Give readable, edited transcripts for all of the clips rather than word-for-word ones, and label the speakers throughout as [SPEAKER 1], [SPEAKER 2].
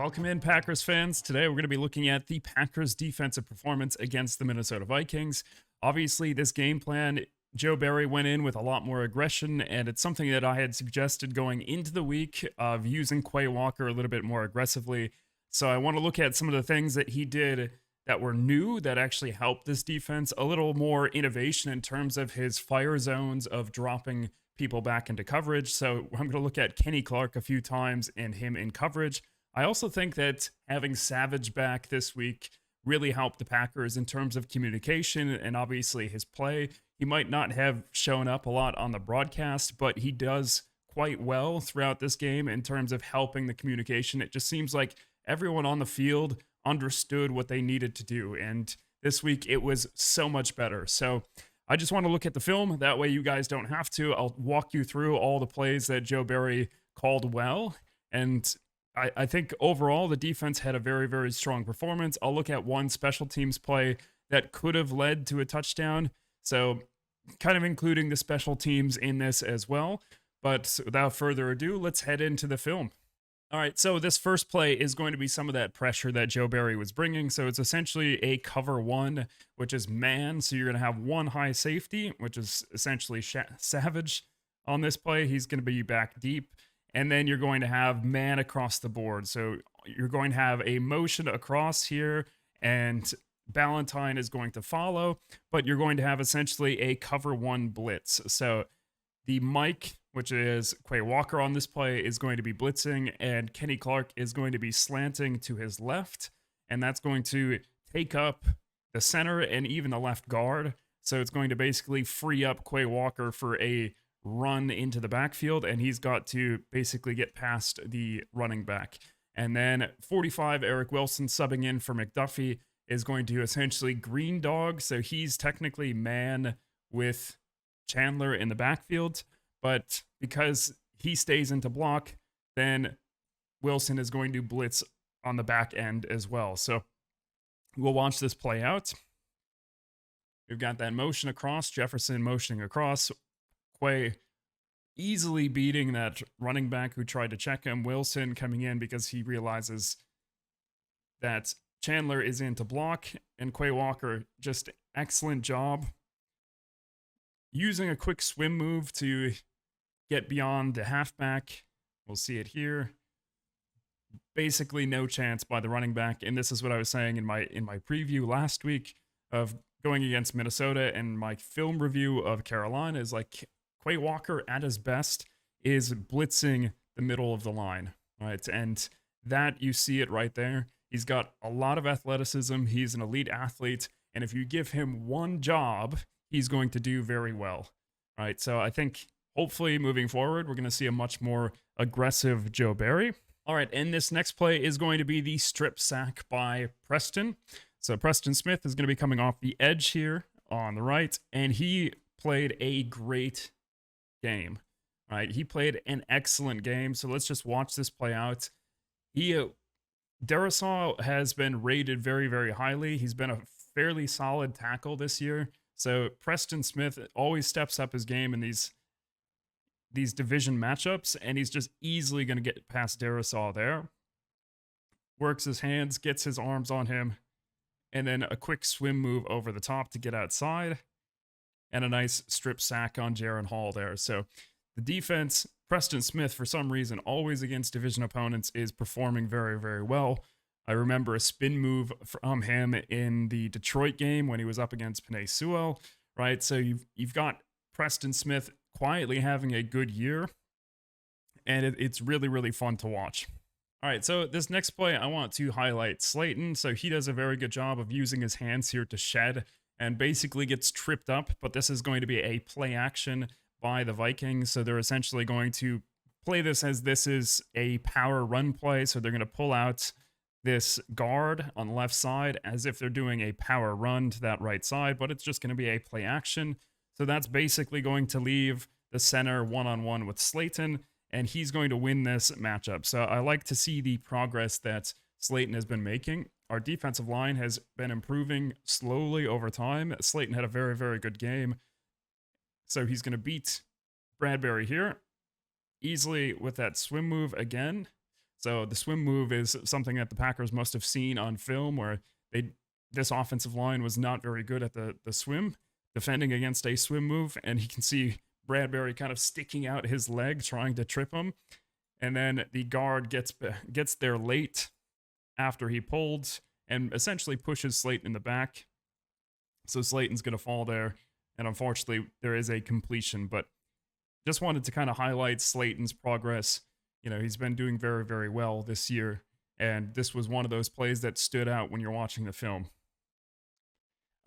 [SPEAKER 1] Welcome in, Packers fans. Today we're going to be looking at the Packers' defensive performance against the Minnesota Vikings. Obviously, this game plan, Joe Barry went in with a lot more aggression, and it's something that I had suggested going into the week of using Quay Walker a little bit more aggressively. So I want to look at some of the things that he did that were new that actually helped this defense, a little more innovation in terms of his fire zones of dropping people back into coverage. So I'm going to look at Kenny Clark a few times and him in coverage. I also think that having Savage back this week really helped the Packers in terms of communication and obviously his play. He might not have shown up a lot on the broadcast, but he does quite well throughout this game in terms of helping the communication. It just seems like everyone on the field understood what they needed to do, and this week it was so much better. So I just want to look at the film. That way you guys don't have to. I'll walk you through all the plays that Joe Barry called well, and I think overall the defense had a very, very strong performance. I'll look at one special teams play that could have led to a touchdown. So kind of including the special teams in this as well. But without further ado, let's head into the film. All right, so this first play is going to be some of that pressure that Joe Barry was bringing. So it's essentially a cover one, which is man. So you're going to have one high safety, which is essentially Savage on this play. He's going to be back deep. And then you're going to have man across the board. So you're going to have a motion across here, and Ballantyne is going to follow, but you're going to have essentially a cover one blitz. So the Mike, which is Quay Walker on this play, is going to be blitzing, and Kenny Clark is going to be slanting to his left, and that's going to take up the center and even the left guard. So it's going to basically free up Quay Walker for a run into the backfield, and he's got to basically get past the running back. And then 45, Eric Wilson subbing in for McDuffie is going to essentially green dog. So he's technically man with Chandler in the backfield, but because he stays into block, then Wilson is going to blitz on the back end as well. So we'll watch this play out. We've got that motion across, Jefferson motioning across, Quay easily beating that running back who tried to check him. Wilson coming in because he realizes that Chandler is in to block, and Quay Walker, just excellent job using a quick swim move to get beyond the halfback. We'll see it here. Basically no chance by the running back, and this is what I was saying in my preview last week of going against Minnesota, and my film review of Carolina is like Quay Walker at his best is blitzing the middle of the line, right? And that, you see it right there. He's got a lot of athleticism. He's an elite athlete. And if you give him one job, he's going to do very well, right? So I think hopefully moving forward, we're going to see a much more aggressive Joe Barry. All right, and this next play is going to be the strip sack by Preston. So Preston Smith is going to be coming off the edge here on the right, and he played a great game, right? He played an excellent game. So let's just watch this play out. Darisaw has been rated very, very highly. He's been a fairly solid tackle this year. So Preston Smith always steps up his game in these division matchups, and he's just easily going to get past Darisaw there. Works his hands, gets his arms on him, and then a quick swim move over the top to get outside, and a nice strip sack on Jaron Hall there. So the defense, Preston Smith, for some reason, always against division opponents, is performing very, very well. I remember a spin move from him in the Detroit game when he was up against Penei Sewell, right? So you've got Preston Smith quietly having a good year, and it's really, really fun to watch. All right, so this next play, I want to highlight Slayton. So he does a very good job of using his hands here to shed and basically gets tripped up, but this is going to be a play action by the Vikings. So they're essentially going to play this as this is a power run play. So they're going to pull out this guard on the left side as if they're doing a power run to that right side, but it's just going to be a play action. So that's basically going to leave the center one-on-one with Slayton, and he's going to win this matchup. So I like to see the progress that Slayton has been making. Our defensive line has been improving slowly over time. Slayton had a very, very good game. So he's going to beat Bradbury here easily with that swim move again. So the swim move is something that the Packers must have seen on film, where this offensive line was not very good at the swim, defending against a swim move, and you can see Bradbury kind of sticking out his leg trying to trip him, and then the guard gets there late after he pulled and essentially pushes Slayton in the back. So Slayton's going to fall there, and unfortunately there is a completion, but just wanted to kind of highlight Slayton's progress. You know, he's been doing very, very well this year, and this was one of those plays that stood out when you're watching the film.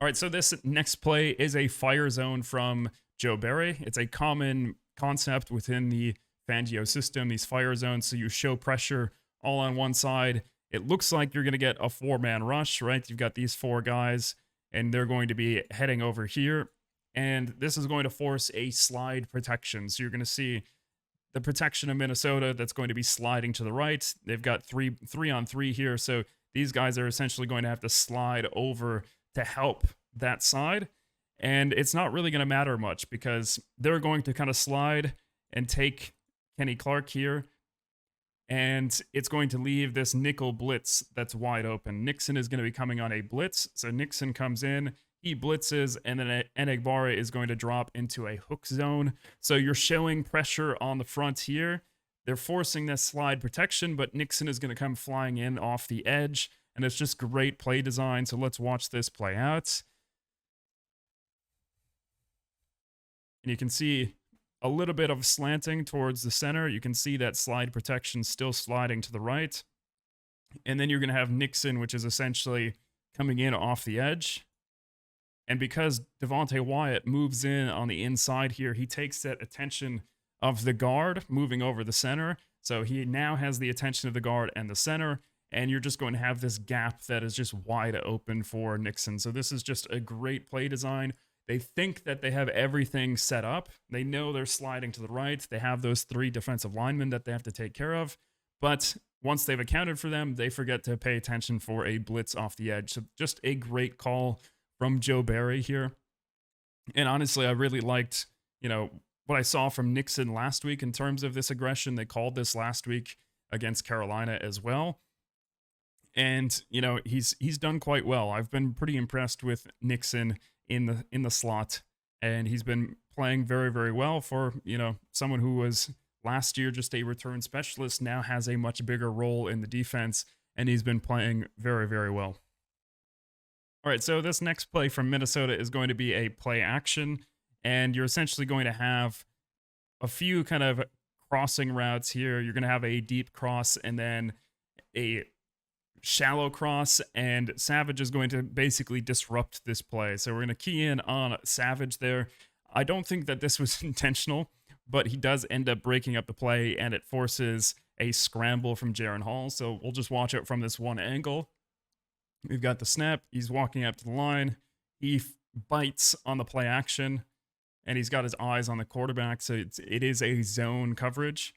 [SPEAKER 1] All right, so this next play is a fire zone from Joe Barry. It's a common concept within the Fangio system, these fire zones. So you show pressure all on one side. It looks like you're going to get a four-man rush, right? You've got these four guys, and they're going to be heading over here. And this is going to force a slide protection. So you're going to see the protection of Minnesota that's going to be sliding to the right. They've got three on three here. So these guys are essentially going to have to slide over to help that side. And it's not really going to matter much because they're going to kind of slide and take Kenny Clark here. And it's going to leave this nickel blitz that's wide open. Nixon is going to be coming on a blitz. So Nixon comes in, he blitzes, and then Enagbare is going to drop into a hook zone. So you're showing pressure on the front here. They're forcing this slide protection, but Nixon is going to come flying in off the edge. And it's just great play design. So let's watch this play out. And you can see a little bit of slanting towards the center. You can see that slide protection still sliding to the right. And then you're going to have Nixon, which is essentially coming in off the edge. And because Devontae Wyatt moves in on the inside here, he takes that attention of the guard moving over the center. So he now has the attention of the guard and the center. And you're just going to have this gap that is just wide open for Nixon. So this is just a great play design. They think that they have everything set up. They know they're sliding to the right. They have those three defensive linemen that they have to take care of. But once they've accounted for them, they forget to pay attention for a blitz off the edge. So just a great call from Joe Barry here. And honestly, I really liked, what I saw from Nixon last week in terms of this aggression. They called this last week against Carolina as well. And, he's done quite well. I've been pretty impressed with Nixon in the slot, and he's been playing very, very well for, someone who was last year just a return specialist, now has a much bigger role in the defense, and he's been playing very, very well. All right, so this next play from Minnesota is going to be a play action, and you're essentially going to have a few kind of crossing routes here. You're going to have a deep cross and then a shallow cross, and Savage is going to basically disrupt this play. So we're going to key in on Savage there. I don't think that this was intentional, but he does end up breaking up the play, and it forces a scramble from Jaren Hall. So we'll just watch it from this one angle. We've got the snap. He's walking up to the line. He bites on the play action, and he's got his eyes on the quarterback. So it is a zone coverage,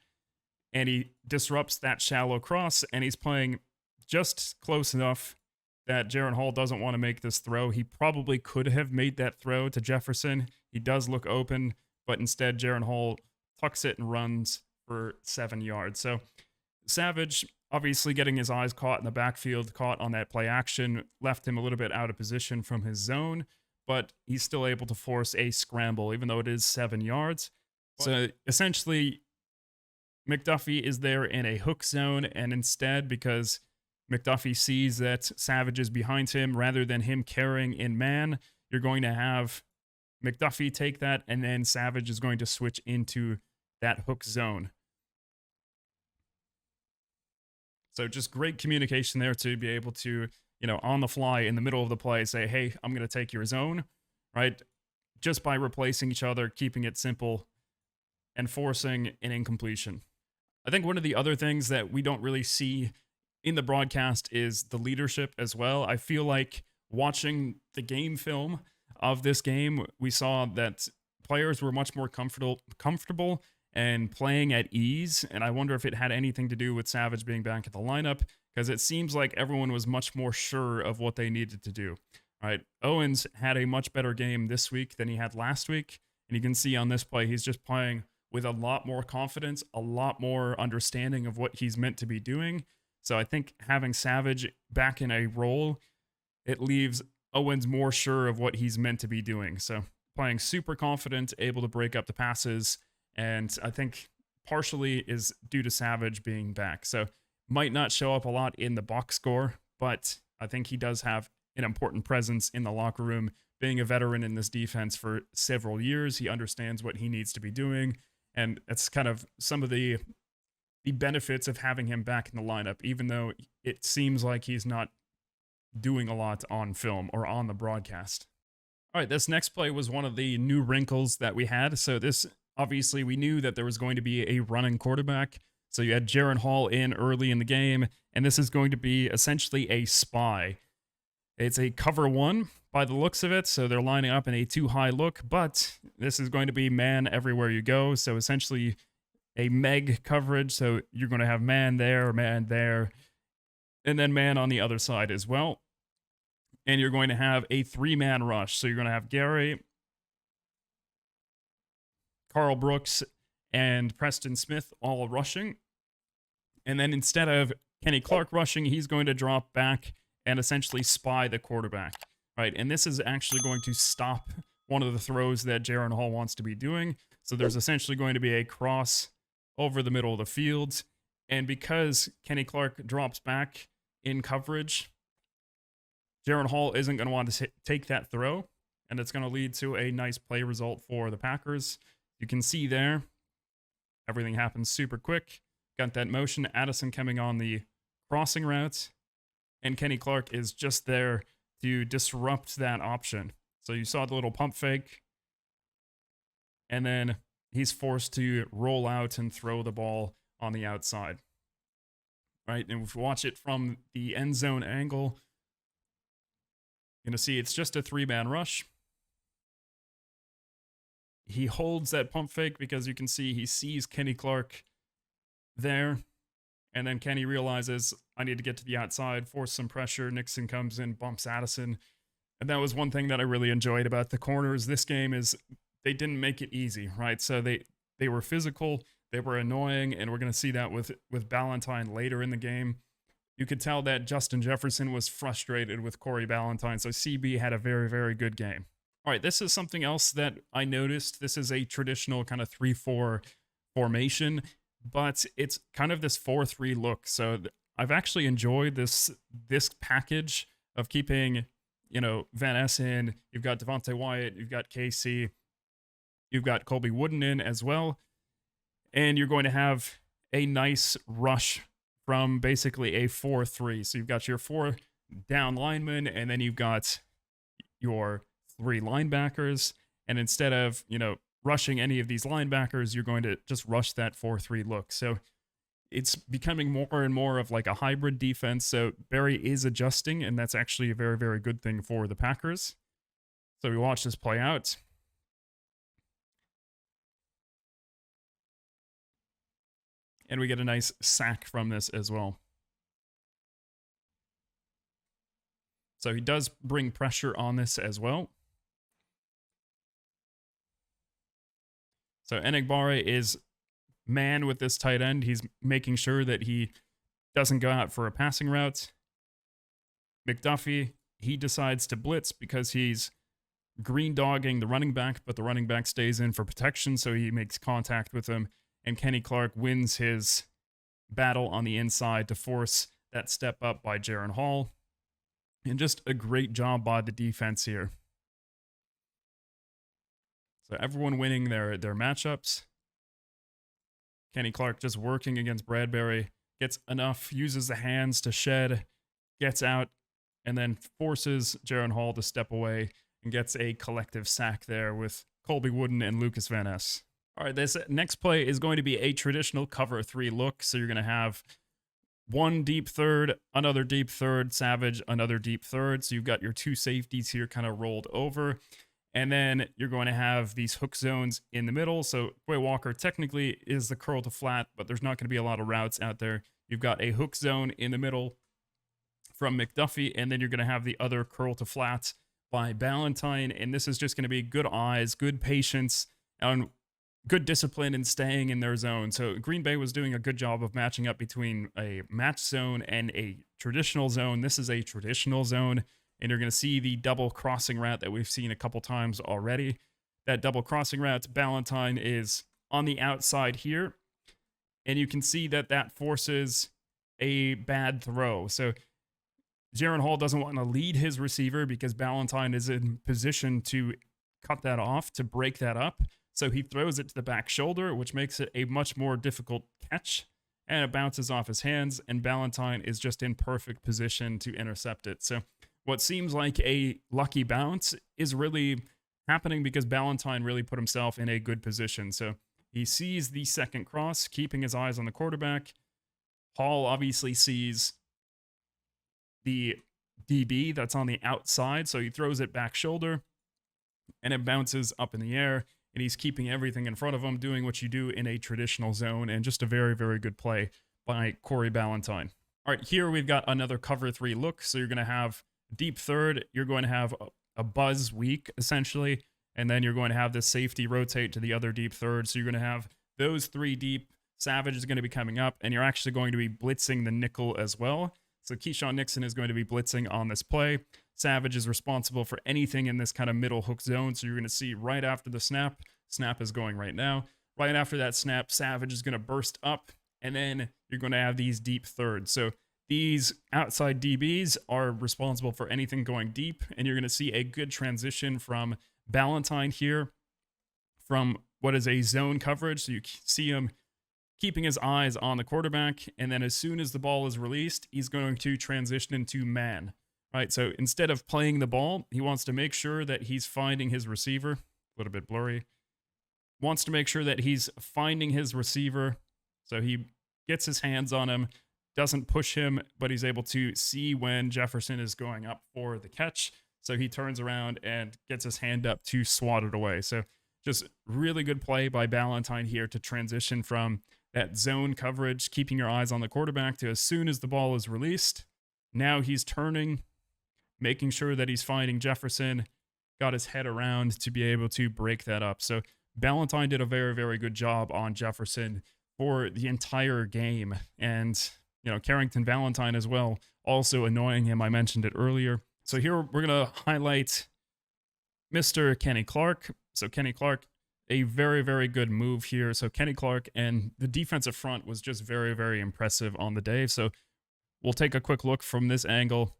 [SPEAKER 1] and he disrupts that shallow cross, and he's playing just close enough that Jaren Hall doesn't want to make this throw. He probably could have made that throw to Jefferson. He does look open, but instead Jaren Hall tucks it and runs for 7 yards. So Savage, obviously getting his eyes caught in the backfield, caught on that play action, left him a little bit out of position from his zone, but he's still able to force a scramble, even though it is 7 yards. So essentially, McDuffie is there in a hook zone, and instead, because McDuffie sees that Savage is behind him, rather than him carrying in man, you're going to have McDuffie take that, and then Savage is going to switch into that hook zone. So just great communication there to be able to, on the fly in the middle of the play, say, hey, I'm going to take your zone, right? Just by replacing each other, keeping it simple, and forcing an incompletion. I think one of the other things that we don't really see in the broadcast is the leadership as well. I feel like watching the game film of this game, we saw that players were much more comfortable and playing at ease. And I wonder if it had anything to do with Savage being back at the lineup, because it seems like everyone was much more sure of what they needed to do. All right, Owens had a much better game this week than he had last week. And you can see on this play, he's just playing with a lot more confidence, a lot more understanding of what he's meant to be doing. So I think having Savage back in a role, it leaves Owens more sure of what he's meant to be doing. So playing super confident, able to break up the passes, and I think partially is due to Savage being back. So might not show up a lot in the box score, but I think he does have an important presence in the locker room. Being a veteran in this defense for several years, he understands what he needs to be doing, and it's kind of some of the benefits of having him back in the lineup, even though it seems like he's not doing a lot on film or on the broadcast. All right, this next play was one of the new wrinkles that we had. So this, obviously, we knew that there was going to be a running quarterback. So you had Jaron Hall in early in the game, and this is going to be essentially a spy. It's a cover one by the looks of it, so they're lining up in a too high look, but this is going to be man everywhere you go. So essentially a Meg coverage. So you're going to have man there, and then man on the other side as well. And you're going to have a 3-man rush. So you're going to have Gary, Carl Brooks, and Preston Smith all rushing. And then instead of Kenny Clark rushing, he's going to drop back and essentially spy the quarterback, right? And this is actually going to stop one of the throws that Jaron Hall wants to be doing. So there's essentially going to be a cross over the middle of the field. And because Kenny Clark drops back in coverage, Jaron Hall isn't going to want to take that throw, and it's going to lead to a nice play result for the Packers. You can see there, everything happens super quick. Got that motion, Addison coming on the crossing route, and Kenny Clark is just there to disrupt that option. So you saw the little pump fake, and then he's forced to roll out and throw the ball on the outside. Right, and if you watch it from the end zone angle, you're going to see it's just a 3-man rush. He holds that pump fake because you can see he sees Kenny Clark there. And then Kenny realizes, I need to get to the outside, force some pressure. Nixon comes in, bumps Addison. And that was one thing that I really enjoyed about the corners this game is they didn't make it easy, right? So they were physical, they were annoying, and we're going to see that with Ballantyne later in the game. You could tell that Justin Jefferson was frustrated with Corey Ballantyne, so CB had a very, very good game. All right, this is something else that I noticed. This is a traditional kind of 3-4 formation, but it's kind of this 4-3 look. So I've actually enjoyed this package of keeping, Van Ness in. You've got Devontae Wyatt, you've got KC, you've got Colby Wooden in as well, and you're going to have a nice rush from basically a 4-3. So you've got your 4 down linemen, and then you've got your 3 linebackers. And instead of, rushing any of these linebackers, you're going to just rush that 4-3 look. So it's becoming more and more of like a hybrid defense. So Barry is adjusting, and that's actually a very, very good thing for the Packers. So we watch this play out. And we get a nice sack from this as well. So he does bring pressure on this as well. So Enagbare is man with this tight end. He's making sure that he doesn't go out for a passing route. McDuffie, he decides to blitz because he's green dogging the running back, but the running back stays in for protection, so he makes contact with him. And Kenny Clark wins his battle on the inside to force that step up by Jaron Hall. And just a great job by the defense here. So everyone winning their matchups. Kenny Clark just working against Bradbury. Gets enough, uses the hands to shed, gets out, and then forces Jaron Hall to step away and gets a collective sack there with Colby Wooden and Lucas Van Ness. All right, this next play is going to be a traditional cover 3 look. So you're going to have one deep third, another deep third, Savage, another deep third. So you've got your 2 safeties here kind of rolled over. And then you're going to have these hook zones in the middle. So Quay Walker technically is the curl to flat, but there's not going to be a lot of routes out there. You've got a hook zone in the middle from McDuffie, and then you're going to have the other curl to flat by Ballantyne. And this is just going to be good eyes, good patience, and good discipline in staying in their zone. So Green Bay was doing a good job of matching up between a match zone and a traditional zone. This is a traditional zone, and you're going to see the double crossing route that we've seen a couple times already. That double crossing route, Ballantyne is on the outside here, and you can see that that forces a bad throw. So Jaron Hall doesn't want to lead his receiver because Ballantyne is in position to cut that off, to break that up. So he throws it to the back shoulder, which makes it a much more difficult catch, and it bounces off his hands, and Ballantyne is just in perfect position to intercept it. So what seems like a lucky bounce is really happening because Ballantyne really put himself in a good position. So he sees the second cross, keeping his eyes on the quarterback. Hall obviously sees the DB that's on the outside, so he throws it back shoulder, and it bounces up in the air, and he's keeping everything in front of him, doing what you do in a traditional zone, and just a very, very good play by Corey Ballantyne. All right, here we've got another cover 3 look, so you're going to have deep third, you're going to have a buzz weak, essentially, and then you're going to have the safety rotate to the other deep third, so you're going to have those 3 deep. Savage is going to be coming up, and you're actually going to be blitzing the nickel as well. So Keyshawn Nixon is going to be blitzing on this play. Savage is responsible for anything in this kind of middle hook zone. So you're going to see right after the snap is going right now. Right after that snap, Savage is going to burst up, and then you're going to have these deep thirds. So these outside DBs are responsible for anything going deep, and you're going to see a good transition from Ballantyne here from what is a zone coverage. So you see him keeping his eyes on the quarterback, and then as soon as the ball is released, he's going to transition into man, right? So instead of playing the ball, he wants to make sure that he's finding his receiver. A little bit blurry. Wants to make sure that he's finding his receiver, so he gets his hands on him, doesn't push him, but he's able to see when Jefferson is going up for the catch, so he turns around and gets his hand up to swat it away. So just really good play by Ballantyne here to transition from that zone coverage, keeping your eyes on the quarterback, to as soon as the ball is released, now he's turning, making sure that he's finding Jefferson, got his head around to be able to break that up. So Ballantyne did a very, very good job on Jefferson for the entire game. And, Carrington Valentine as well, also annoying him. I mentioned it earlier. So here we're going to highlight Mr. Kenny Clark. So Kenny Clark, a very, very good move here. So Kenny Clark and the defensive front was just very, very impressive on the day. So we'll take a quick look from this angle.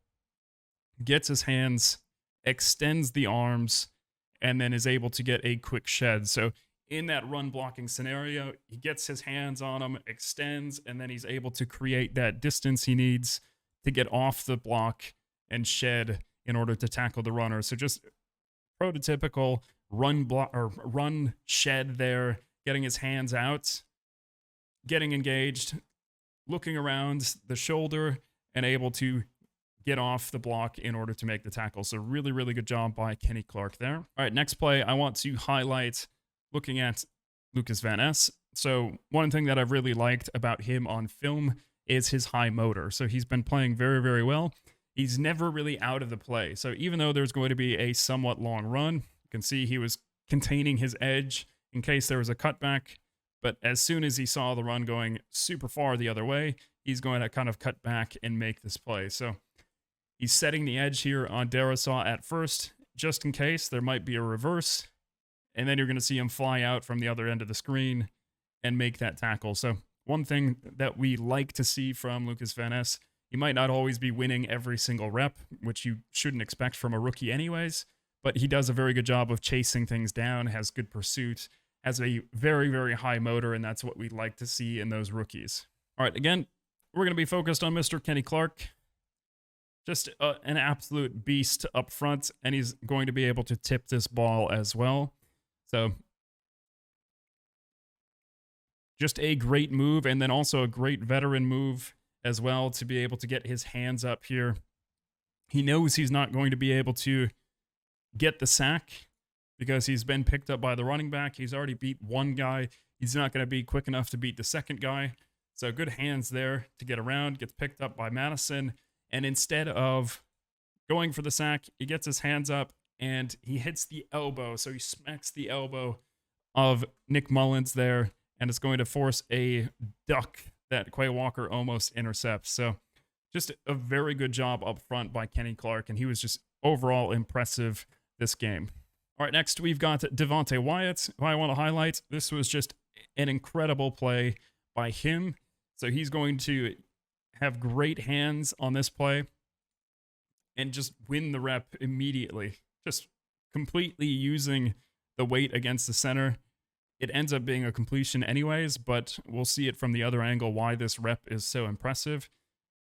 [SPEAKER 1] Gets his hands, extends the arms, and then is able to get a quick shed. So in that run blocking scenario, he gets his hands on him, extends, and then he's able to create that distance he needs to get off the block and shed in order to tackle the runner. So just prototypical run block or run shed there, getting his hands out, getting engaged, looking around the shoulder, and able to get off the block in order to make the tackle. So really, really good job by Kenny Clark there. All right, next play, I want to highlight looking at Lucas Van Ness. So one thing that I've really liked about him on film is his high motor. So he's been playing very, very well. He's never really out of the play. So even though there's going to be a somewhat long run, you can see he was containing his edge in case there was a cutback. But as soon as he saw the run going super far the other way, he's going to kind of cut back and make this play. So he's setting the edge here on Darasaw at first, just in case there might be a reverse. And then you're going to see him fly out from the other end of the screen and make that tackle. So one thing that we like to see from Lucas Van Ness, he might not always be winning every single rep, which you shouldn't expect from a rookie anyways, but he does a very good job of chasing things down, has good pursuit, has a very, very high motor, and that's what we like to see in those rookies. All right, again, we're going to be focused on Mr. Kenny Clark. Just an absolute beast up front, and he's going to be able to tip this ball as well. So just a great move, and then also a great veteran move as well to be able to get his hands up here. He knows he's not going to be able to get the sack because he's been picked up by the running back. He's already beat one guy. He's not going to be quick enough to beat the second guy. So good hands there to get around, gets picked up by Madison. And instead of going for the sack, he gets his hands up and he hits the elbow. So he smacks the elbow of Nick Mullins there, and it's going to force a duck that Quay Walker almost intercepts. So just a very good job up front by Kenny Clark, and he was just overall impressive this game. All right, next we've got Devontae Wyatt, who I want to highlight. This was just an incredible play by him. So he's going to have great hands on this play and just win the rep immediately. Just completely using the weight against the center. It ends up being a completion anyways, but we'll see it from the other angle why this rep is so impressive.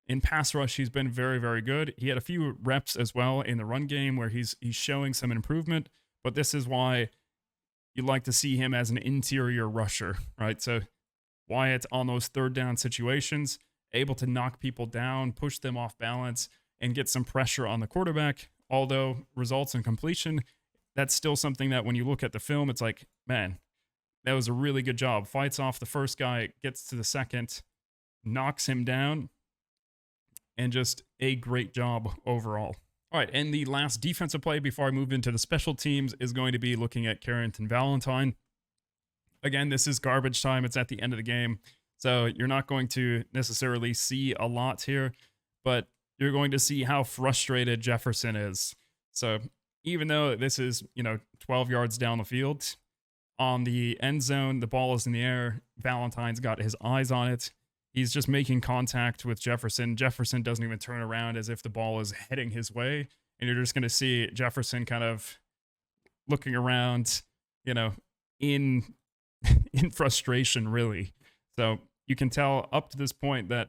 [SPEAKER 1] In pass rush, he's been very, very good. He had a few reps as well in the run game where he's showing some improvement, but this is why you like to see him as an interior rusher, right? So Wyatt on those third down situations, able to knock people down, push them off balance, and get some pressure on the quarterback. Although results in completion, that's still something that when you look at the film, it's like, man, that was a really good job. Fights off the first guy, gets to the second, knocks him down, and just a great job overall. All right, and the last defensive play before I move into the special teams is going to be looking at Carrington Valentine. Again, this is garbage time. It's at the end of the game, so you're not going to necessarily see a lot here, but you're going to see how frustrated Jefferson is. So even though this is, 12 yards down the field, on the end zone, the ball is in the air. Valentine's got his eyes on it. He's just making contact with Jefferson. Jefferson doesn't even turn around as if the ball is heading his way. And you're just going to see Jefferson kind of looking around, in frustration, really. So you can tell up to this point that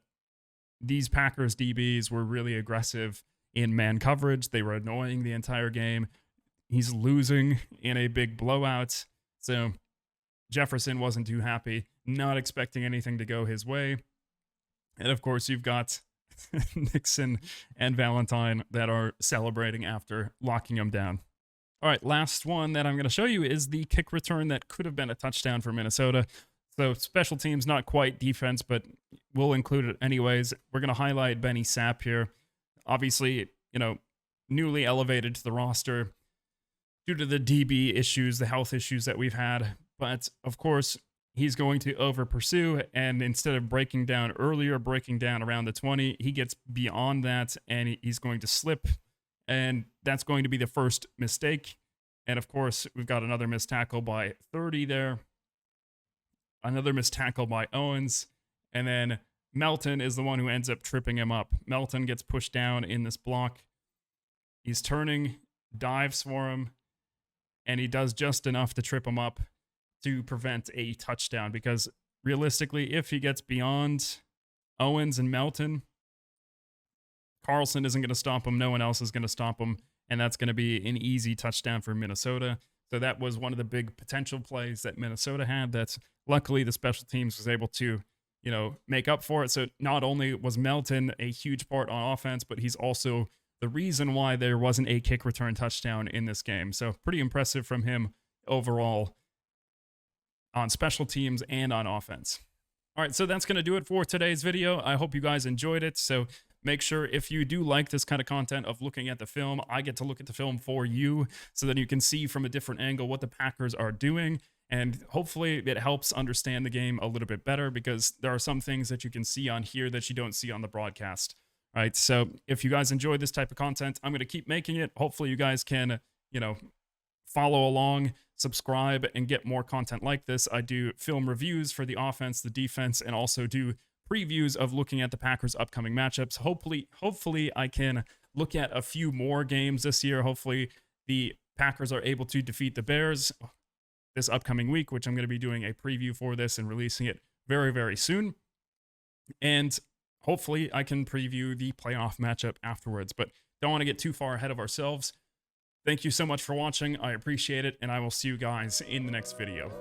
[SPEAKER 1] these Packers DBs were really aggressive in man coverage. They were annoying the entire game. He's losing in a big blowout. So Jefferson wasn't too happy, not expecting anything to go his way. And of course, you've got Nixon and Valentine that are celebrating after locking him down. All right, last one that I'm going to show you is the kick return that could have been a touchdown for Minnesota. So special teams, not quite defense, but we'll include it anyways. We're going to highlight Benny Sapp here. Obviously, newly elevated to the roster due to the DB issues, the health issues that we've had. But of course, he's going to over pursue, and instead of breaking down earlier, breaking down around the 20, he gets beyond that and he's going to slip, and that's going to be the first mistake. And of course, we've got another missed tackle by 30 there, another missed tackle by Owens, and then Melton is the one who ends up tripping him up. Melton gets pushed down in this block. He's turning, dives for him, and he does just enough to trip him up to prevent a touchdown, because realistically, if he gets beyond Owens and Melton, Carlson isn't going to stop him. No one else is going to stop him, and that's going to be an easy touchdown for Minnesota. So that was one of the big potential plays that Minnesota had that luckily the special teams was able to, make up for it. So not only was Melton a huge part on offense, but he's also the reason why there wasn't a kick return touchdown in this game. So pretty impressive from him overall on special teams and on offense. All right, so that's going to do it for today's video. I hope you guys enjoyed it. So make sure if you do like this kind of content of looking at the film, I get to look at the film for you so that you can see from a different angle what the Packers are doing. And hopefully it helps understand the game a little bit better, because there are some things that you can see on here that you don't see on the broadcast. All right, so if you guys enjoy this type of content, I'm going to keep making it. Hopefully you guys can, follow along, subscribe, and get more content like this. I do film reviews for the offense, the defense, and also do previews of looking at the Packers' upcoming matchups. Hopefully I can look at a few more games this year. Hopefully the Packers are able to defeat the Bears this upcoming week, which I'm going to be doing a preview for this and releasing it very, very soon. And hopefully I can preview the playoff matchup afterwards, but don't want to get too far ahead of ourselves. Thank you so much for watching. I appreciate it, and I will see you guys in the next video.